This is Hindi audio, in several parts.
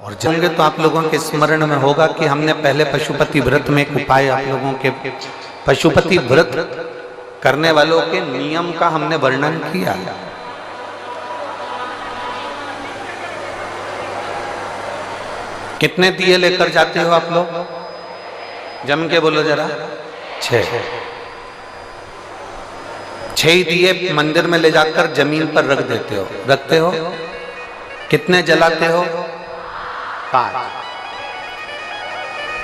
और जाएंगे तो आप लोगों के स्मरण में होगा कि हमने पहले पशुपति व्रत में एक उपाय आप लोगों के, पशुपति व्रत करने वालों के नियम का हमने वर्णन किया। कितने दिए लेकर जाते हो आप लोग? जम के बोलो जरा। 6 दिए मंदिर में ले जाकर जमीन पर रख देते हो, रखते हो। कितने जलाते हो?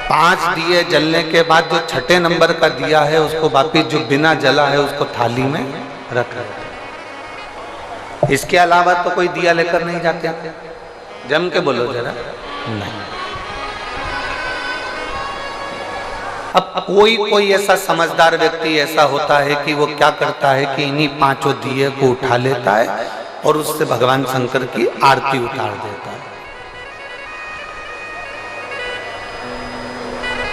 5 दिए जलने के बाद जो छठे नंबर का दिया है उसको वापिस जो बिना जला है उसको थाली में रख देते। इसके अलावा तो कोई दिया लेकर नहीं जाते। जम के बोलो जरा। नहीं। अब कोई ऐसा समझदार व्यक्ति ऐसा होता है कि वो क्या करता है कि इन्हीं 5 दिए को उठा लेता है और उससे भगवान शंकर की आरती उतार देता है।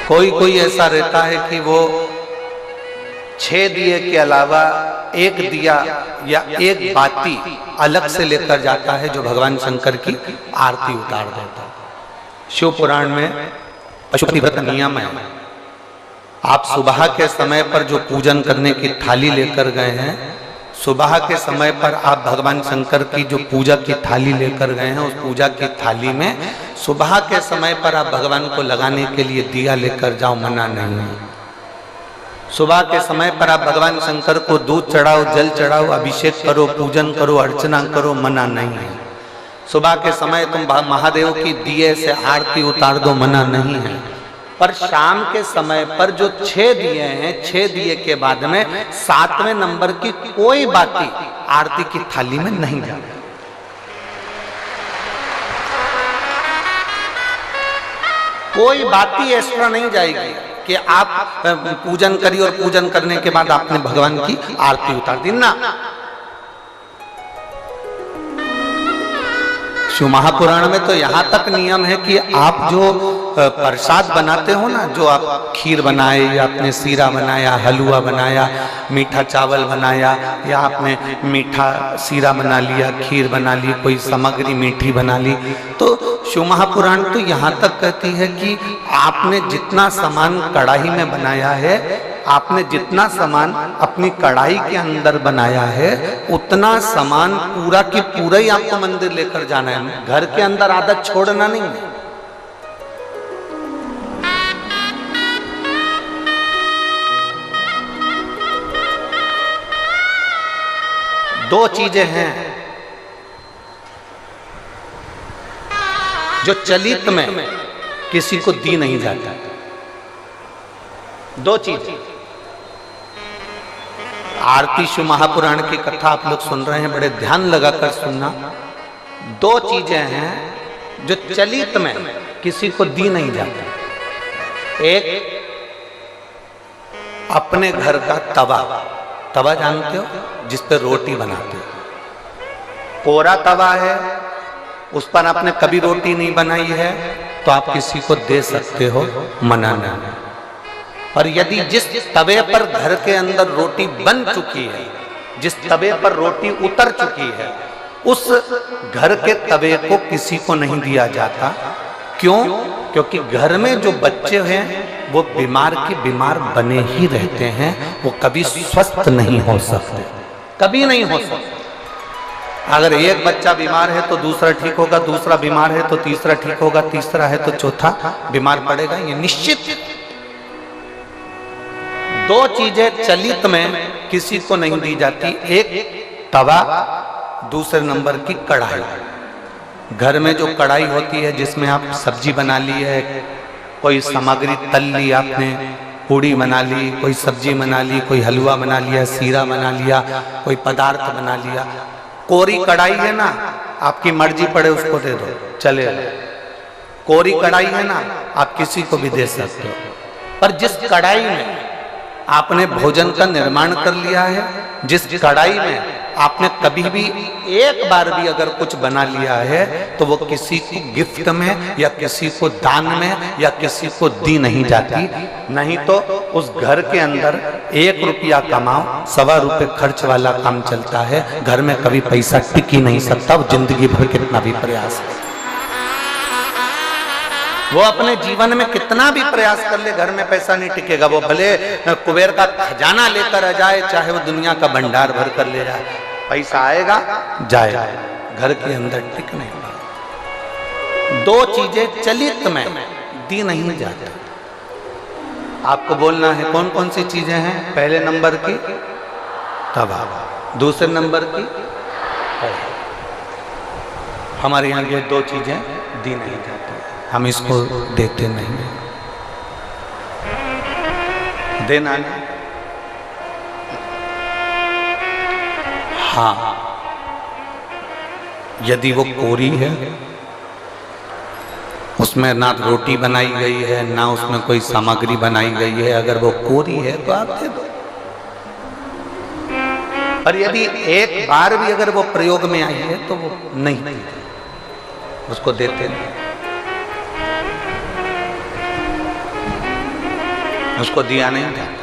कोई ऐसा रहता है कि वो 6 दिए के अलावा 1 दिया या 1 बाती अलग से लेकर जाता है जो भगवान शंकर की आरती उतार देता है। शिव पुराण में पशुपति व्रत नियम है। आप सुबह के समय पर जो पूजन करने की थाली लेकर गए हैं, सुबह के समय पर आप भगवान शंकर की जो पूजा की थाली लेकर गए हैं, उस पूजा की थाली में सुबह के समय पर आप भगवान को लगाने के लिए दिया लेकर जाओ, मना नहीं है। सुबह के समय पर आप भगवान शंकर को दूध चढ़ाओ, जल चढ़ाओ, अभिषेक करो, पूजन करो, अर्चना करो, मना नहीं है। सुबह के समय तुम महादेव की दिए से आरती उतार दो, मना नहीं है। पर शाम के समय पर जो 6 दिए हैं, 6 दिए के बाद में 7वें नंबर की कोई बाती आरती की थाली में नहीं जाती। कोई बाती एक्स्ट्रा नहीं जाएगी कि आप पूजन करिए और पूजन करने के बाद आपने भगवान की आरती उतार दी ना। शिव महापुराण में तो यहाँ तक नियम है कि आप जो प्रसाद बनाते हो ना, जो आप खीर बनाए या आपने सीरा बनाया, हलवा बनाया, मीठा चावल बनाया, या आपने मीठा सीरा बना लिया, खीर बना ली, कोई सामग्री मीठी बना ली, तो शिव महापुराण तो यहाँ तक कहती है कि आपने जितना सामान कढ़ाई में बनाया है, आपने जितना सामान अपनी कढ़ाई के अंदर बनाया है, उतना सामान पूरा की पूरा ही आपको मंदिर लेकर जाना है। घर के अंदर आदत छोड़ना नहीं है। दो चीजें हैं जो चलित में किसी को दी नहीं जाता। 2 चीज। आरती शिव महापुराण की कथा आप लोग सुन रहे हैं, बड़े ध्यान लगाकर सुनना। 2 चीजें हैं जो चलित में किसी को दी नहीं जाती। एक, अपने घर का तवा। तवा जानते हो, जिस पे रोटी बनाते हो। कोरा तवा है, उस पर आपने कभी रोटी नहीं बनाई है तो आप किसी को दे सकते हो, मना नहीं। और यदि जिस तवे पर घर के अंदर रोटी बन चुकी है, जिस तवे पर रोटी उतर चुकी है, उस घर के तवे को किसी को नहीं दिया जाता। क्यों? क्योंकि घर में जो बच्चे हैं वो बीमार की बीमार बने ही रहते हैं, वो कभी स्वस्थ नहीं हो सकते, कभी नहीं हो सकते। अगर एक बच्चा बीमार है तो दूसरा ठीक होगा, दूसरा बीमार है तो तीसरा ठीक होगा, तीसरा है तो चौथा बीमार पड़ेगा, ये निश्चित। 2 चीजें चलित में किसी को नहीं दी जाती। एक तवा, दूसरे नंबर की कढ़ाई। घर में जो कढ़ाई होती है जिसमें आप सब्जी बना ली है, कोई सामग्री तल ली आपने, पूड़ी बना ली, कोई सब्जी बना ली, कोई हलवा बना लिया, सीरा बना लिया, कोई पदार्थ बना लिया। कोरी कढ़ाई है ना, आपकी मर्जी पड़े उसको दे दो, चलेगा। कोरी कढ़ाई है ना, आप किसी को भी दे सकते हो। पर जिस कढ़ाई में आपने भोजन का निर्माण कर लिया है, जिस कढ़ाई में आपने कभी भी एक बार भी अगर कुछ बना लिया है, तो वो किसी को गिफ्ट में या किसी को दान में या किसी को दी नहीं जाती। नहीं तो उस घर के अंदर 1 रुपया कमाओ, 1.25 रुपये खर्च वाला काम चलता है। घर में कभी पैसा टिक ही नहीं सकता, वो जिंदगी भर कितना भी प्रयास है। वो अपने जीवन में कितना भी प्रयास कर ले, घर में पैसा नहीं टिकेगा। वो भले कुबेर का खजाना लेकर आ जाए, चाहे वो दुनिया का भंडार भर कर ले जाए, पैसा आएगा जाएगा, घर के अंदर टिक नहीं पाएगा। दो चीजें चलित में दी नहीं जाती। आपको बोलना है कौन कौन सी चीजें हैं। पहले नंबर की तवा, दूसरे नंबर की हमारे यहाँ ये दो चीजें दी नहीं जाती, हम इसको देते नहीं, देना नहीं। हाँ, यदि वो कोरी है, उसमें ना रोटी बनाई गई है ना उसमें कोई सामग्री बनाई गई है, अगर वो कोरी है तो आप दे दो। और यदि एक बार भी अगर वो प्रयोग में आई है तो वो नहीं, उसको देते नहीं, उसको दिया नहीं जाता।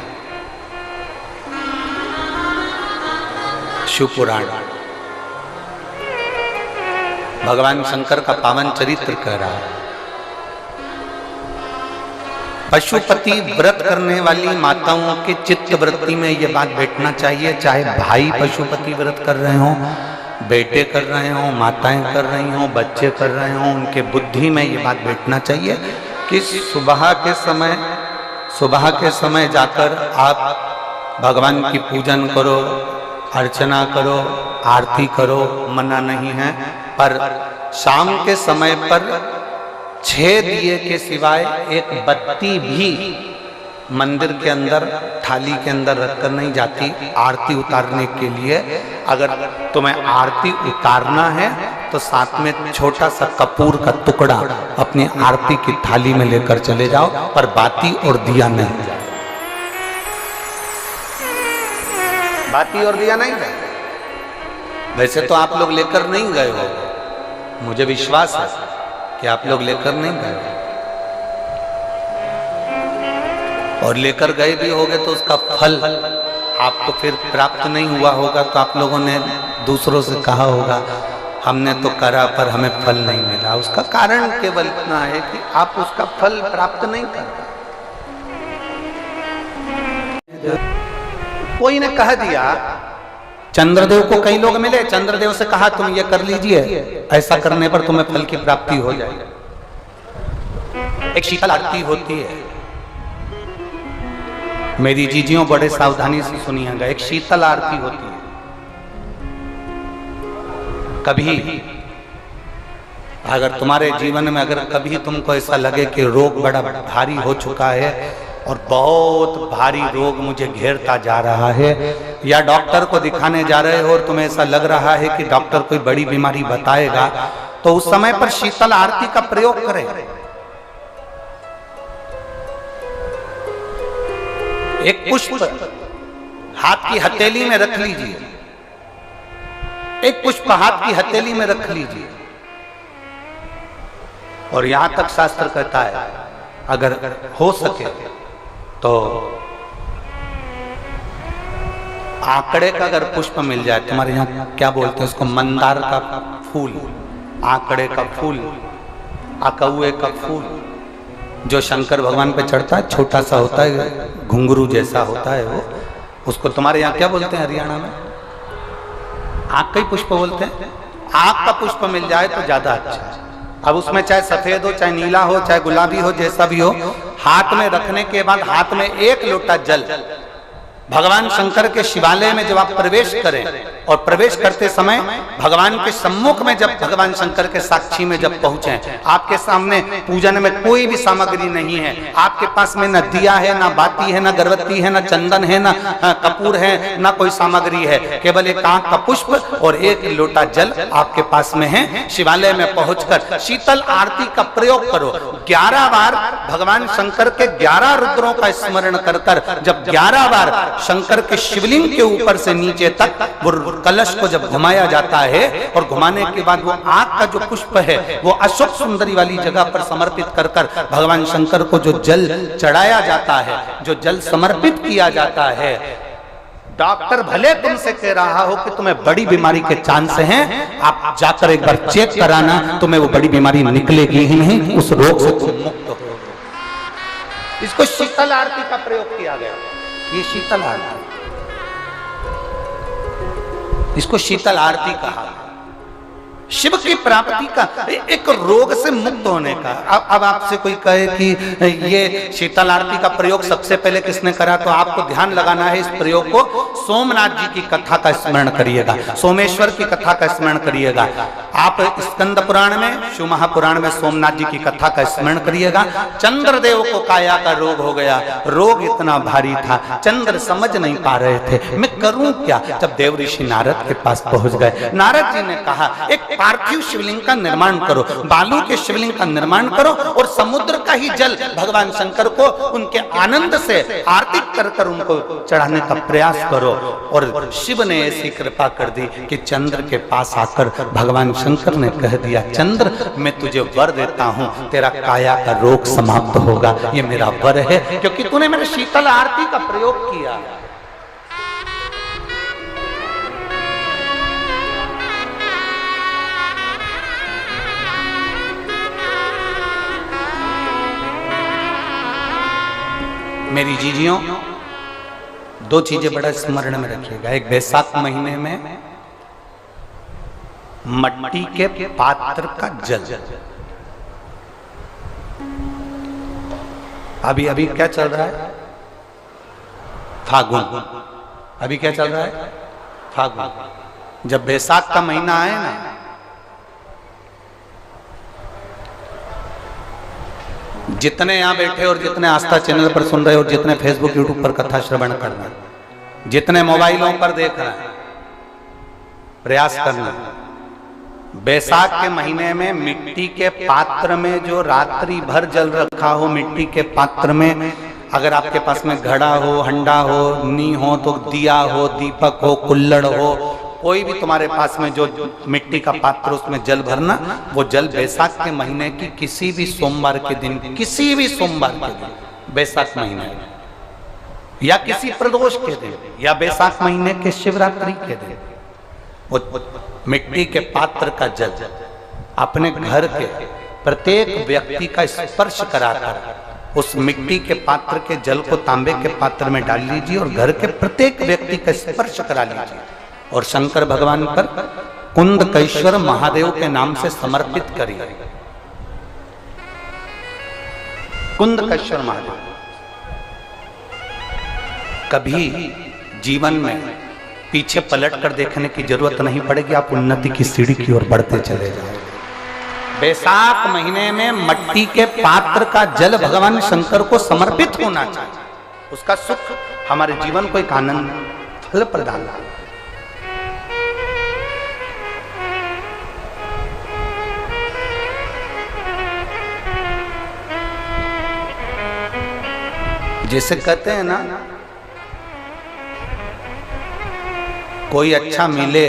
शिव पुराण भगवान शंकर का पावन चरित्र कह रहा है। पशुपति व्रत करने वाली माताओं के चित्त वृत्ति में ये बात बैठना चाहिए, चाहे भाई पशुपति व्रत कर रहे हो, बेटे कर रहे हो, माताएं कर रही हो, बच्चे कर रहे हो, उनके बुद्धि में ये बात बैठना चाहिए कि सुबह के समय जाकर आप भगवान की पूजन करो, अर्चना करो, आरती करो, मना नहीं है, पर शाम के समय पर 6 दिए के सिवाय एक बत्ती भी मंदिर के अंदर थाली के अंदर रखकर नहीं जाती आरती उतारने के लिए। अगर तुम्हें आरती उतारना है तो साथ में छोटा सा कपूर का टुकड़ा अपनी आरती की थाली में लेकर चले जाओ, पर बाती और दिया नहीं जाए, बाती और दिया नहीं जाए। वैसे तो आप लोग लेकर नहीं गए हो, मुझे विश्वास है कि आप लोग लेकर नहीं गए हो, और लेकर गए भी होगे तो उसका फल आपको फिर प्राप्त नहीं हुआ होगा। तो आप लोगों ने दूसरों से कहा होगा हमने तो करा पर हमें फल नहीं मिला। उसका कारण केवल इतना है कि आप उसका फल प्राप्त नहीं कर पाए। कोई ने कह दिया, चंद्रदेव को कई लोग मिले, चंद्रदेव से कहा तुम ये कर लीजिए, ऐसा करने पर तुम्हें फल की प्राप्ति हो जाएगी। एक शीतल आरती होती है, मेरी जीजियों बड़े सावधानी से सुनिएगा। एक शीतल आरती होती है। कभी अगर तुम्हारे जीवन में अगर कभी तुमको ऐसा लगे कि रोग बड़ा भारी हो चुका है और बहुत भारी रोग मुझे घेरता जा रहा है, या डॉक्टर को दिखाने जा रहे हो और तुम्हें ऐसा लग रहा है कि डॉक्टर कोई बड़ी बीमारी बताएगा, तो उस समय पर शीतल आरती का प्रयोग करें। एक पुष्प हाथ की हथेली में रख लीजिए, एक पुष्प हाथ की हथेली में रख लीजिए, और यहां तक शास्त्र कहता है अगर हो सके तो आंकड़े का अगर पुष्प मिल जाए, तुम्हारे यहाँ क्या बोलते हैं उसको, मंदार का फूल, आंकड़े का फूल, अकौए का फूल, जो शंकर भगवान पे चढ़ता है, छोटा सा होता है, घुंघरू जैसा होता है वो, उसको तुम्हारे यहाँ क्या बोलते हैं हरियाणा में? आंख का ही पुष्प बोलते हैं। आंख का पुष्प मिल जाए तो ज्यादा अच्छा है। अब उसमें चाहे सफेद हो, चाहे नीला हो, चाहे गुलाबी हो, जैसा भी हो, हाथ में रखने के बाद हाथ में 1 लोटा जल, भगवान शंकर के शिवालय में जब आप प्रवेश करें, और प्रवेश करते समय भगवान के सम्मुख में जब भगवान शंकर के साक्षी में जब पहुंचे, आपके सामने पूजन में कोई भी सामग्री नहीं है, आपके पास में न दिया है, ना बाती है, ना गर्भवती है, ना चंदन है, ना कपूर है, ना कोई सामग्री है, केवल एक आंख का पुष्प और 1 लोटा जल आपके पास में है। शिवालय में पहुंचकर शीतल आरती का प्रयोग करो। 11 बार भगवान शंकर के 11 रुद्रों का स्मरण कर कर जब 11 बार शंकर के शिवलिंग के ऊपर से नीचे तक वो कलश को जब घुमाया जाता है, और घुमाने के बाद वो आंख का जो पुष्प है वो अशोक सुंदरी वाली जगह पर समर्पित कर कर भगवान शंकर को जो जल चढ़ाया जाता है, जो जल समर्पित किया जाता है, डॉक्टर भले तुमसे कह रहा हो कि तुम्हें बड़ी बीमारी के चांस हैं, आप जाकर एक बार चेक कराना, तुम्हें वो बड़ी बीमारी निकलेगी ही नहीं, उस रोग से तुम मुक्त इसको शीतल आरती का प्रयोग किया गया। ये शीतल आरती, इसको शीतल आरती कहा। शिव की प्राप्ति का, एक रोग से मुक्त होने का। अब आपसे कोई कहे कि ये शीतल आरती का प्रयोग सबसे पहले किसने करा, तो आपको ध्यान लगाना है इस प्रयोग को। सोमनाथ जी की कथा का स्मरण करिएगा, सोमेश्वर की कथा का स्मरण करिएगा। आप स्कंद पुराण में, शिव महापुराण में सोमनाथ जी की कथा का स्मरण करिएगा। चंद्रदेव को काया का रोग हो गया, रोग इतना भारी था, चंद्र समझ नहीं पा रहे थे मैं करूं क्या। जब देव ऋषि नारद के पास पहुंच गए, नारद जी ने कहा एक पार्थिव शिवलिंग का निर्माण करो, बालू के शिवलिंग का निर्माण करो और समुद्र का ही जल भगवान शंकर को उनके आनंद से आरती कर कर उनको चढ़ाने का प्रयास करो। और शिव ने ऐसी कृपा कर दी कि चंद्र के पास आकर भगवान शंकर ने कह दिया, चंद्र मैं तुझे वर देता हूँ, तेरा काया का रोग समाप्त होगा, ये मेरा वर है क्योंकि तूने मेरे शीतल आरती का प्रयोग किया। मेरी जीजियों, दो चीजें बड़ा स्मरण में रखिएगा। एक, बैसाख महीने में मट्टी के पात्र का जल, अभी क्या चल रहा है, फागुन। अभी क्या चल रहा है, फागुन। जब बैसाख का महीना आए ना, जितने यहां बैठे और जितने आस्था चैनल पर सुन रहे और जितने फेसबुक यूट्यूब पर कथा श्रवण कर रहे, जितने मोबाइलों पर देख रहे हैं, प्रयास करना, बैसाख के महीने में मिट्टी के पात्र में जो रात्रि भर जल रखा हो, मिट्टी के पात्र में, अगर आपके पास में घड़ा हो, हंडा हो, नी हो, तो दिया हो, दीपक हो, कुल्लड़ हो, कोई भी तुम्हारे पास में जो मिट्टी का पात्र, उसमें जल भरना। वो जल बैसाख के महीने की किसी भी सोमवार के दिन, किसी भी सोमवार के दिन, बैसाख महीने या किसी प्रदोष के दिन या बैसाख महीने के शिवरात्रि के दिन, वो मिट्टी के पात्र का जल अपने घर के प्रत्येक व्यक्ति का स्पर्श कराकर उस मिट्टी के पात्र के जल को तांबे के पात्र में डाल लीजिए और घर के प्रत्येक व्यक्ति का स्पर्श करा लीजिए और शंकर भगवान पर कुंदकेश्वर महादेव के नाम से समर्पित करिए। कुंदकेश्वर महादेव। कभी जीवन में पीछे पलट कर देखने की जरूरत नहीं पड़ेगी, आप उन्नति की सीढ़ी की ओर बढ़ते चले जाओगे। बैसाख महीने में मट्टी के पात्र का जल भगवान शंकर को समर्पित होना चाहिए, उसका सुख हमारे जीवन को एक आनंद फल प्रदान करता है। जैसे कहते हैं ना, कोई अच्छा मिले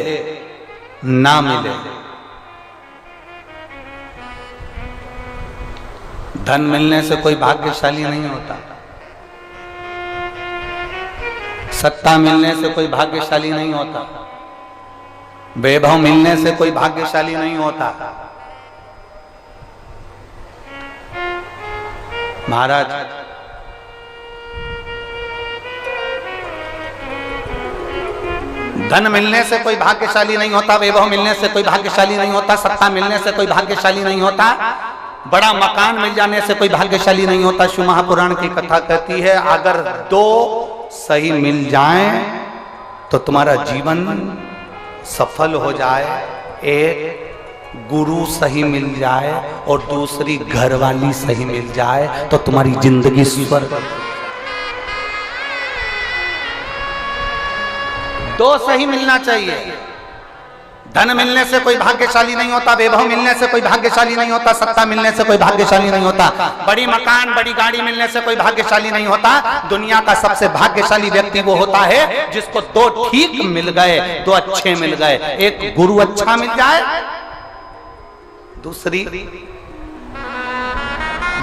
ना मिले, धन मिलने से कोई भाग्यशाली नहीं होता, सत्ता मिलने से कोई भाग्यशाली नहीं होता, वैभव मिलने से कोई भाग्यशाली नहीं होता। महाराज, धन मिलने से कोई भाग्यशाली नहीं होता, वैभव मिलने से कोई भाग्यशाली नहीं होता, सत्ता मिलने से कोई भाग्यशाली नहीं होता, बड़ा मकान मिल जाने से कोई भाग्यशाली नहीं होता। शिव महापुराण की कथा कहती है, अगर दो सही मिल जाएं तो तुम्हारा जीवन सफल हो जाए। एक गुरु सही मिल जाए और दूसरी घरवाली सही मिल जाए तो तुम्हारी जिंदगी स्वर्ग। दो सही मिलना चाहिए। धन मिलने से कोई भाग्यशाली नहीं होता, वैभव मिलने से कोई भाग्यशाली नहीं होता, सत्ता मिलने से कोई भाग्यशाली नहीं होता, बड़ी मकान बड़ी गाड़ी मिलने से कोई भाग्यशाली नहीं होता। दुनिया का सबसे भाग्यशाली व्यक्ति वो होता है जिसको दो ठीक मिल गए, दो अच्छे मिल गए। एक गुरु अच्छा मिल जाए, दूसरी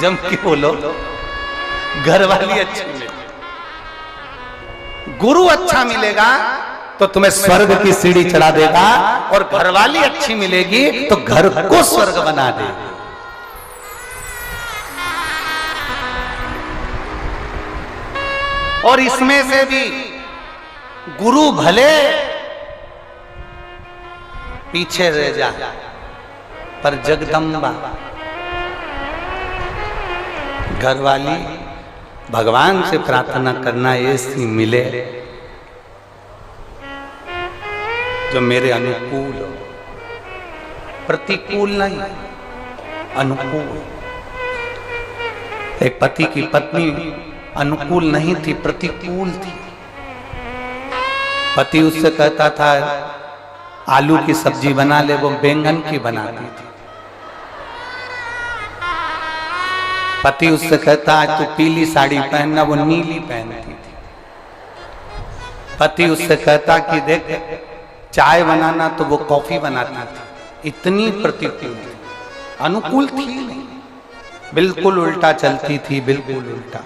जम के बोलो घरवाली अच्छी मिले। गुरु अच्छा मिलेगा तो तुम्हें स्वर्ग की सीढ़ी चढ़ा देगा और घरवाली अच्छी मिलेगी तो घर को स्वर्ग बना देगी। और इसमें से भी गुरु भले पीछे रह जा, पर जगदम्बा घरवाली भगवान से प्रार्थना करना ऐसी मिले जो मेरे अनुकूल हो, प्रतिकूल नहीं, अनुकूल। एक पति की पत्नी अनुकूल नहीं थी, प्रतिकूल थी। पति उससे कहता था आलू की सब्जी बना ले, वो बैंगन की बनाती थी। पति उससे कहता आज तू पीली साड़ी पहनना, वो नीली पहनती थी। पति उससे कहता कि देख चाय बनाना, तो वो कॉफी बनाती थी। इतनी प्रतिकूल थी, अनुकूल थी नहीं, बिल्कुल उल्टा चलती थी, बिल्कुल उल्टा।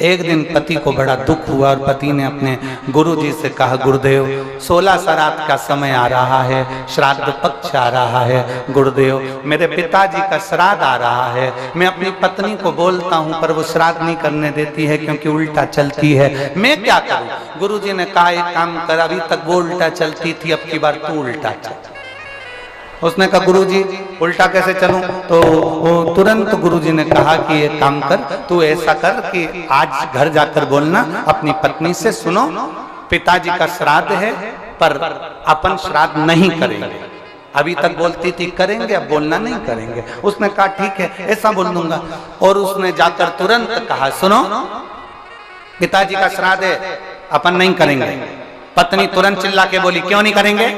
एक दिन पति को बड़ा दुख हुआ और पति ने अपने गुरुजी से कहा, गुरुदेव 16 श्राद्ध का समय आ रहा है, श्राद्ध पक्ष आ रहा है, गुरुदेव मेरे पिताजी का श्राद्ध आ रहा है। मैं अपनी पत्नी को बोलता हूँ पर वो श्राद्ध नहीं करने देती है क्योंकि उल्टा चलती है, मैं क्या करूँ? गुरुजी ने कहा एक काम कर, अभी तक वो उल्टा चलती थी, अब की बार तू उल्टा चल। उसने कहा गुरुजी उल्टा कैसे चलूं? तो वो तुरंत गुरुजी ने कहा कि एक काम कर, तू ऐसा कर कि आज घर जाकर बोलना अपनी पत्नी से, सुनो पिताजी का श्राद्ध है पर अपन श्राद्ध नहीं करेंगे। अभी तक बोलती थी करेंगे, अब बोलना नहीं करेंगे। उसने कहा ठीक है ऐसा बोल दूंगा। और उसने जाकर तुरंत कहा सुनो पिताजी का श्राद्ध है, अपन नहीं करेंगे। पत्नी तुरंत चिल्ला के बोली क्यों नहीं करेंगे?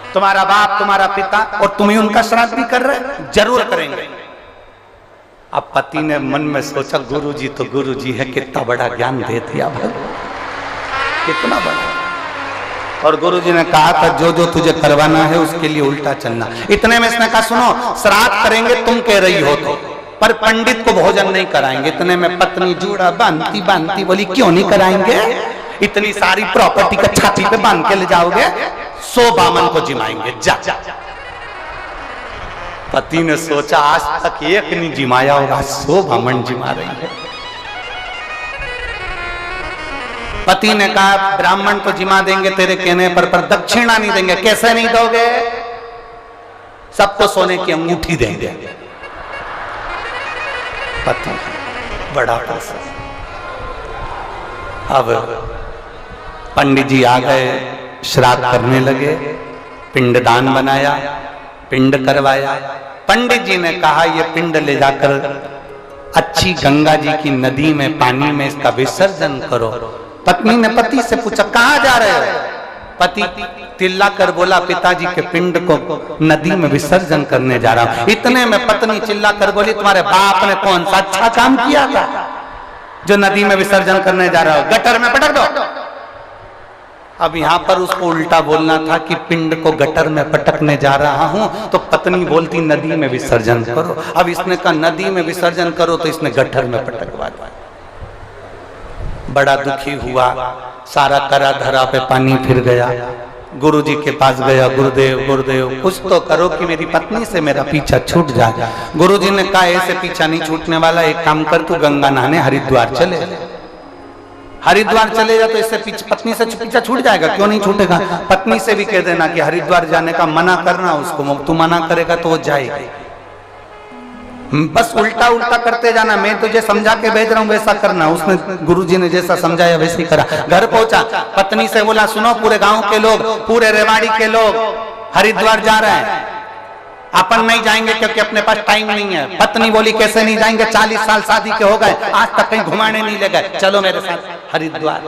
तुम्हारा बाप तुम्हारा पिता और तुम ही उनका श्राद्ध भी कर रहे, जरूर करेंगे। अब पति ने मन में सोचा गुरुजी तो गुरुजी है, कितना बड़ा ज्ञान दे दिया भाई, कितना बड़ा। और गुरुजी ने कहा था जो जो तुझे करवाना है उसके लिए उल्टा चलना। इतने में इसने कहा सुनो श्राद्ध करेंगे तुम कह रही हो तो, पर पंडित को भोजन नहीं कराएंगे। इतने में पत्नी जूड़ा बांधती बांधती बोली क्यों नहीं कराएंगे? इतनी सारी प्रॉपर्टी का छाती पे बांध के ले जाओगे, 100 बामन को जिमाएंगे जा। पति ने सोचा आज तक एक नहीं जिमाया और आज 100 बामन जिमा रही है। पति ने कहा ब्राह्मण को जिमा देंगे तेरे कहने पर दक्षिणा नहीं देंगे। कैसे नहीं दोगे? सबको सोने की अंगूठी देंगे। पति बड़ा पैसा। अब पंडित जी आ गए, श्राद्ध करने लगे, पिंडदान बनाया, पिंड करवाया। पंडित जी ने कहा ये पिंड ले जाकर अच्छी गंगा जी की नदी में पानी में इसका विसर्जन करो। पत्नी ने पति से पूछा कहाँ जा रहे हो? पति चिल्ला कर बोला पिताजी के पिंड को नदी में विसर्जन करने जा रहा हूं। इतने में पत्नी चिल्ला कर बोली तुम्हारे बाप ने कौन सा अच्छा काम किया था जो नदी में विसर्जन करने जा रहा हो? गटर में पटक दो। अब यहाँ पर उसको उल्टा बोलना था कि पिंड को गटर में पटकने जा रहा हूं, तो पत्नी बोलती नदी में विसर्जन करो। अब इसने कहा नदी में विसर्जन करो, तो इसने गटर में पटकवा दिया। बड़ा दुखी हुआ, सारा करा धरा पे पानी फिर गया। गुरुजी के पास गया, गुरुदेव गुरुदेव कुछ तो करो कि मेरी पत्नी से मेरा पीछा छूट जाए। गुरुजी ने कहा ऐसे पीछा नहीं छूटने वाला, एक काम कर तू गंगा नहाने हरिद्वार चले। हरिद्वार चले जा तो इससे पत्नी से पीछा छूट जाएगा। क्यों नहीं छूटेगा? पत्नी से भी कह देना कि हरिद्वार जाने का मना करना उसको, तू मना करेगा तो वो जाएगी। बस उल्टा उल्टा करते जाना, मैं तुझे समझा के भेज रहा हूँ वैसा करना। उसने गुरुजी ने जैसा समझाया वैसे ही करा। घर पहुंचा, पत्नी से बोला सुनो पूरे गांव के लोग, पूरे रेवाड़ी के लोग हरिद्वार जा रहे हैं, अपन नहीं जाएंगे क्योंकि अपने पास टाइम नहीं है। पत्नी बोली कैसे नहीं जाएंगे? 40 साल शादी के हो गए, आज तक कहीं घुमाने नहीं ले गए, चलो मेरे साथ हरिद्वार।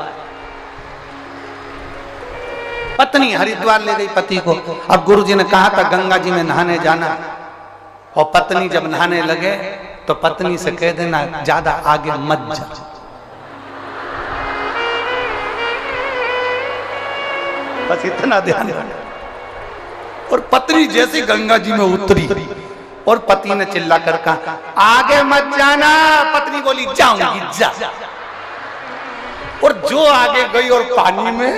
पत्नी हरिद्वार ले गई पति को। अब गुरुजी ने कहा था गंगा जी में नहाने जाना, और पत्नी जब नहाने लगे तो पत्नी से कह देना ज्यादा आगे मत जा। बस इतना ध्यान रखना। और पत्नी जैसी गंगा जी में उतरी और पति ने चिल्ला कर कहा आगे मत जाना। पत्नी बोली जाऊंगी जा। और जो आगे गई और पानी में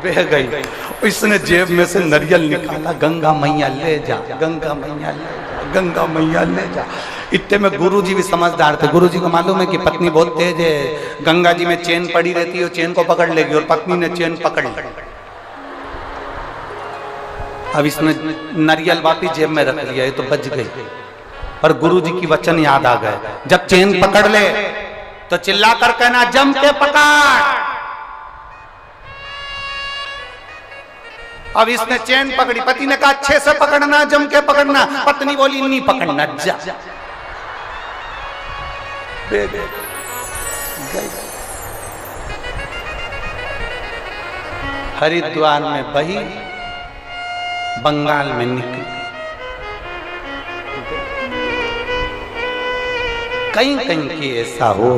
बह गई, इसने जेब में से नारियल निकाला, गंगा मैया ले जा, गंगा मैया ले जा, गंगा मैया ले जा। इतने में गुरुजी भी समझदार थे। गुरुजी को मालूम है कि पत्नी बहुत तेज है, गंगा जी में चेन पड़ी रहती है, चेन को पकड़ लेगी, और पत्नी ने चेन पकड़ ली। अब इसने नारियल वापिस जेब में रख लिया, ये तो बच गई। पर गुरुजी की वचन याद आ गए, जब चेन पकड़ ले तो चिल्ला कर कहना जम के पकड़। अब इसने चेन पकड़ी, पति ने कहा अच्छे से पकड़ना, जम के पकड़ना। पत्नी बोली नहीं पकड़ना, जा। हरिद्वार में बही, बंगाल में निकली। कहीं कहीं की ऐसा हो